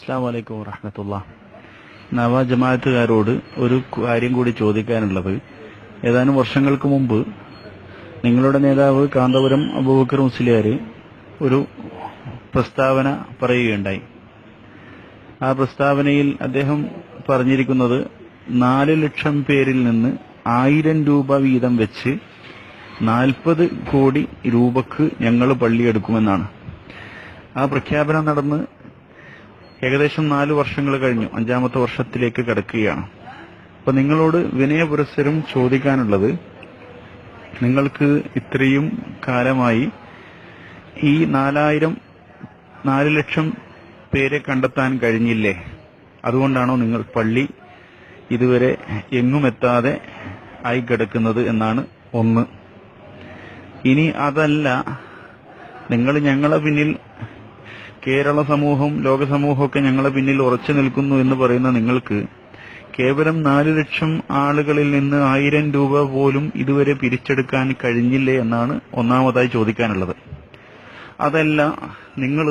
അസ്സലാമു അലൈക്കും വറഹ്മത്തുള്ളാഹി. നവ ജമാഅത്തുകാരോട് ഒരു കാര്യം കൂടി ചോദിക്കാനുള്ളത്, ഏതാനും വർഷങ്ങൾക്ക് മുമ്പ് നിങ്ങളുടെ നേതാവ് കാന്തപുരം അബൂബക്കർ മുസ്ലിയാർ ഒരു പ്രസ്താവന പറയുകയുണ്ടായി. ആ പ്രസ്താവനയിൽ അദ്ദേഹം പറഞ്ഞിരിക്കുന്നത് 4 ലക്ഷം പേരിൽ നിന്ന് 1000 രൂപ വീതം വെച്ച് 40 കോടി രൂപക്ക് ഞങ്ങൾ പള്ളിയെടുക്കുമെന്നാണ്. ആ പ്രഖ്യാപനം നടന്ന് ഏകദേശം 4 വർഷങ്ങൾ കഴിഞ്ഞു, 5ാമത്തെ വർഷത്തിലേക്ക് കടക്കുകയാണ്. അപ്പൊ നിങ്ങളോട് വിനയപുരസ്സരം ചോദിക്കാനുള്ളത്, നിങ്ങൾക്ക് ഇത്രയും കാലമായി ഈ 4 ലക്ഷം പേരെ കണ്ടെത്താൻ കഴിഞ്ഞില്ലേ? അതുകൊണ്ടാണോ നിങ്ങൾ പള്ളി ഇതുവരെ എങ്ങുമെത്താതെ ആയി കിടക്കുന്നത് എന്നാണ് ഒന്ന്. ഇനി അതല്ല, നിങ്ങൾ ഞങ്ങളെ പിന്നിൽ, കേരള സമൂഹം ലോക സമൂഹമൊക്കെ ഞങ്ങളെ പിന്നിൽ ഉറച്ചു നിൽക്കുന്നു എന്ന് പറയുന്ന നിങ്ങൾക്ക് കേവലം 4 ലക്ഷം ആളുകളിൽ നിന്ന് 1000 രൂപ പോലും ഇതുവരെ പിരിച്ചെടുക്കാൻ കഴിഞ്ഞില്ലേ എന്നാണ് ഒന്നാമതായി ചോദിക്കാനുള്ളത്. അതല്ല, നിങ്ങൾ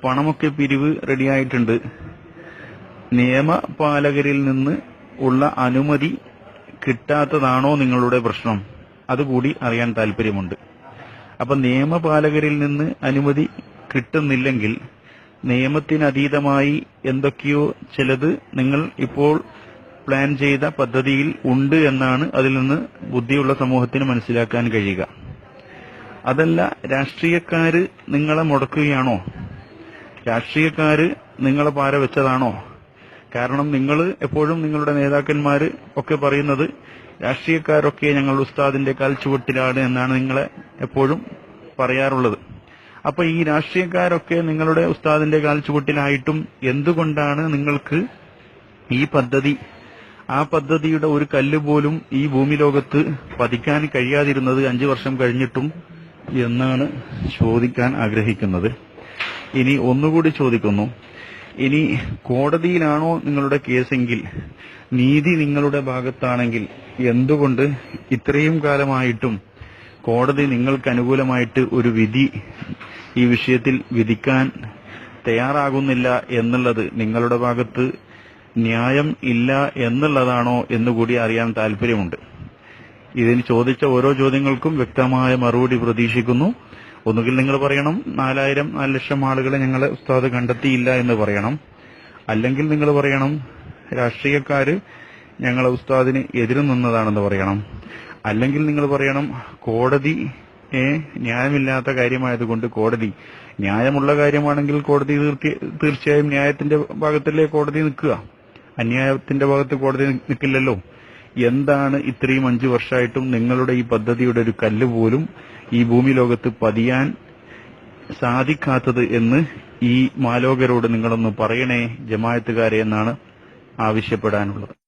പണമൊക്കെ പിരിവ് റെഡിയായിട്ടുണ്ട്, നിയമപാലകരിൽ നിന്ന് ഉള്ള അനുമതി കിട്ടാത്തതാണോ നിങ്ങളുടെ പ്രശ്നം? അതുകൂടി അറിയാൻ താല്പര്യമുണ്ട്. അപ്പൊ നിയമപാലകരിൽ നിന്ന് അനുമതി കിട്ടുന്നില്ലെങ്കിൽ നിയമത്തിനതീതമായി എന്തൊക്കെയോ ചിലത് നിങ്ങൾ ഇപ്പോൾ പ്ലാൻ ചെയ്ത പദ്ധതിയിൽ ഉണ്ട് എന്നാണ് അതിൽ നിന്ന് ബുദ്ധിയുള്ള സമൂഹത്തിന് മനസ്സിലാക്കാൻ കഴിയുക. അതല്ല, രാഷ്ട്രീയക്കാര് നിങ്ങളെ മുടക്കുകയാണോ? രാഷ്ട്രീയക്കാര് നിങ്ങളെ പാര വെച്ചതാണോ? കാരണം നിങ്ങൾ എപ്പോഴും നിങ്ങളുടെ നേതാക്കന്മാര് ഒക്കെ പറയുന്നത് രാഷ്ട്രീയക്കാരൊക്കെ ഞങ്ങൾ ഉസ്താദിന്റെ കാൽച്ചുവട്ടിലാണ് എന്നാണ് നിങ്ങളെ എപ്പോഴും പറയാറുള്ളത്. അപ്പൊ ഈ രാഷ്ട്രീയക്കാരൊക്കെ നിങ്ങളുടെ ഉസ്താദിന്റെ കാൽച്ചുവട്ടിലായിട്ടും എന്തുകൊണ്ടാണ് നിങ്ങൾക്ക് ഈ പദ്ധതി, ആ പദ്ധതിയുടെ ഒരു കല്ല് പോലും ഈ ഭൂമി ലോകത്ത് പതിക്കാൻ കഴിയാതിരുന്നത് 5 വർഷം കഴിഞ്ഞിട്ടും എന്നാണ് ചോദിക്കാൻ ആഗ്രഹിക്കുന്നത്. ഇനി ഒന്നുകൂടി ചോദിക്കുന്നു, ഇനി കോടതിയിലാണോ നിങ്ങളുടെ കേസെങ്കിൽ, നീതി നിങ്ങളുടെ ഭാഗത്താണെങ്കിൽ എന്തുകൊണ്ട് ഇത്രയും കാലമായിട്ടും കോടതി നിങ്ങൾക്ക് അനുകൂലമായിട്ട് ഒരു വിധി ഈ വിഷയത്തിൽ വിധിക്കാൻ തയ്യാറാകുന്നില്ല എന്നുള്ളത് നിങ്ങളുടെ ഭാഗത്ത് ന്യായം ഇല്ല എന്നുള്ളതാണോ എന്നുകൂടി അറിയാൻ താല്പര്യമുണ്ട്. ഇതിന് ചോദിച്ച ഓരോ ചോദ്യങ്ങൾക്കും വ്യക്തമായ മറുപടി പ്രതീക്ഷിക്കുന്നു. ഒന്നുകിൽ നിങ്ങൾ പറയണം 4 ലക്ഷം ആളുകളെ ഞങ്ങളെ ഉസ്താദ് കണ്ടെത്തിയില്ല എന്ന് പറയണം, അല്ലെങ്കിൽ നിങ്ങൾ പറയണം രാഷ്ട്രീയക്കാര് ഞങ്ങളെ ഉസ്താദിന് എതിര് നിന്നതാണെന്ന് പറയണം, അല്ലെങ്കിൽ നിങ്ങൾ പറയണം കോടതി ന്യായമില്ലാത്ത കാര്യമായതുകൊണ്ട് കോടതി ന്യായമുള്ള കാര്യമാണെങ്കിൽ കോടതി തീർച്ചയായും ന്യായത്തിന്റെ ഭാഗത്തല്ലേ കോടതി നിൽക്കുക, അന്യായത്തിന്റെ ഭാഗത്ത് കോടതി നിൽക്കില്ലല്ലോ. എന്താണ് ഇത്രയും 5 വർഷമായിട്ടും നിങ്ങളുടെ ഈ പദ്ധതിയുടെ ഒരു കല്ല് പോലും ഈ ഭൂമി ലോകത്ത് പതിയാൻ സാധിക്കാത്തത് എന്ന് ഈ മാലോകരോട് നിങ്ങളൊന്ന് പറയണേ ജമാഅത്തുകാരെ എന്നാണ് ആവശ്യപ്പെടാനുള്ളത്.